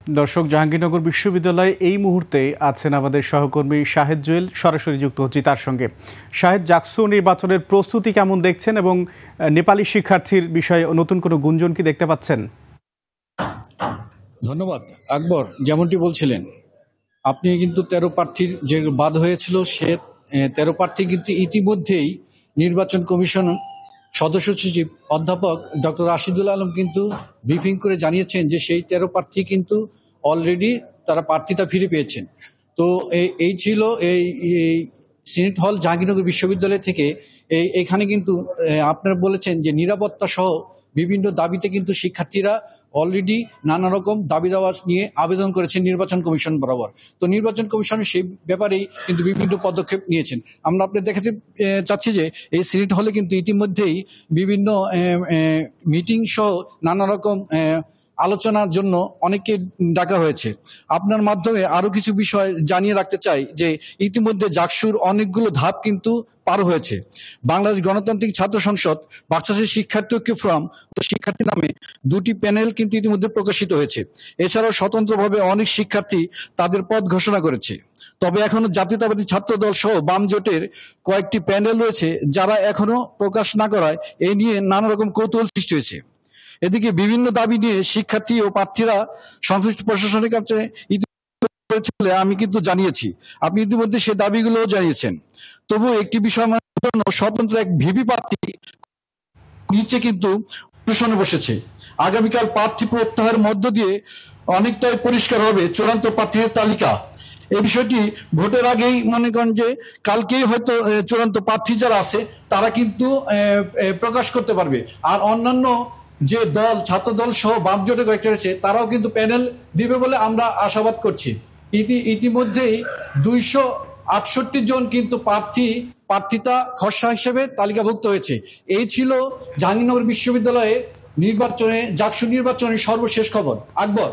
দর্শক, জাহাঙ্গীরনগর বিশ্ববিদ্যালয়ে এই মুহূর্তে আছেন আমাদের সহকর্মী শাহেদ জুয়েল। সরাসরি যুক্ত হচ্ছি তার সঙ্গে। শাহেদ, জাকসু নির্বাচনের প্রস্তুতি কেমন দেখছেন এবং নেপালি শিক্ষার্থীর বিষয়ে নতুন কোনো গুঞ্জন কি দেখতে পাচ্ছেন? ধন্যবাদ আকবর। যেমনটি বলছিলেন আপনি, কিন্তু 13 প্রার্থীর যে বাদ হয়েছিল, সে 13 প্রার্থী কিন্তু ইতিমধ্যেই নির্বাচন কমিশন সদস্য সচিব অধ্যাপক ডক্টর রাশিদুল আলম কিন্তু ব্রিফিং করে জানিয়েছেন যে সেই 13 প্রার্থী কিন্তু অলরেডি তারা প্রার্থিতা ফিরে পেয়েছেন। তো এই ছিল এই সিনেট হল জাহাঙ্গীরনগর বিশ্ববিদ্যালয় থেকে। এখানে কিন্তু আপনারা বলেছেন যে নিরাপত্তা সহ বিভিন্ন দাবিতে কিন্তু শিক্ষার্থীরা অলরেডি নানা রকম দাবি দাওয়া নিয়ে আবেদন করেছেন নির্বাচন কমিশন বরাবর। তো নির্বাচন কমিশন সেই ব্যাপারেই কিন্তু বিভিন্ন পদক্ষেপ নিয়েছেন। আমরা আপনাদের দেখাতে চাচ্ছি যে এই সিনেট হলে কিন্তু ইতিমধ্যেই বিভিন্ন মিটিং সহ নানা রকম আলোচনার জন্য অনেককে ডাকা হয়েছে। আপনার মাধ্যমে আরো কিছু বিষয় জানিয়ে রাখতে চাই যে ইতিমধ্যে জাকসুর অনেকগুলো ধাপ কিন্তু পার হয়েছে। বাংলাদেশ গণতান্ত্রিক ছাত্র সংসদ, বাকশালের শিক্ষার্থী ঐক্য ফোরাম ও শিক্ষার্থী নামে দুটি প্যানেল কিন্তু ইতিমধ্যে প্রকাশিত হয়েছে। এছাড়াও স্বতন্ত্রভাবে অনেক শিক্ষার্থী তাদের পদ ঘোষণা করেছে। তবে এখনো জাতীয়তাবাদী ছাত্র দল সহ বাম জোটের কয়েকটি প্যানেল রয়েছে যারা এখনো প্রকাশ না করায় এ নিয়ে নানা রকম কৌতূহল সৃষ্টি হয়েছে। এদিকে বিভিন্ন দাবি নিয়ে শিক্ষার্থী ও প্রার্থীরা সংশ্লিষ্ট প্রশাসনের কাছে বলে আমি কিন্তু জানিয়েছি। আপনি ইতিমধ্যে সে দাবিগুলো জানিয়েছেন। তবু একটি বিষয় জন্য স্বতন্ত্র এক ভিপি প্রার্থী নিচে কিন্তু প্রশ্নে বসেছে। আগামীকাল প্রার্থী প্রত্যাহারের মধ্য দিয়ে অনেকটাই পরিষ্কার হবে চূড়ান্ত প্রার্থীর তালিকা। এই বিষয়টি ভোটের আগেই মনে করেন যে কালকেই হয়তো চূড়ান্ত প্রার্থী যারা আছে তারা কিন্তু প্রকাশ করতে পারবে। আর অন্যান্য যে দল, ছাত্র দল সহ বাম জোটে কয়েকটা রয়েছে, তারাও কিন্তু প্যানেল দিবে বলে আমরা আশাবাদ করছি। ইতিমধ্যেই 268 জন কিন্তু প্রার্থিতা খসড়া হিসেবে তালিকাভুক্ত হয়েছে। এই ছিল জাহাঙ্গীরনগর বিশ্ববিদ্যালয়ে জাকসু নির্বাচনের সর্বশেষ খবর। আকবর।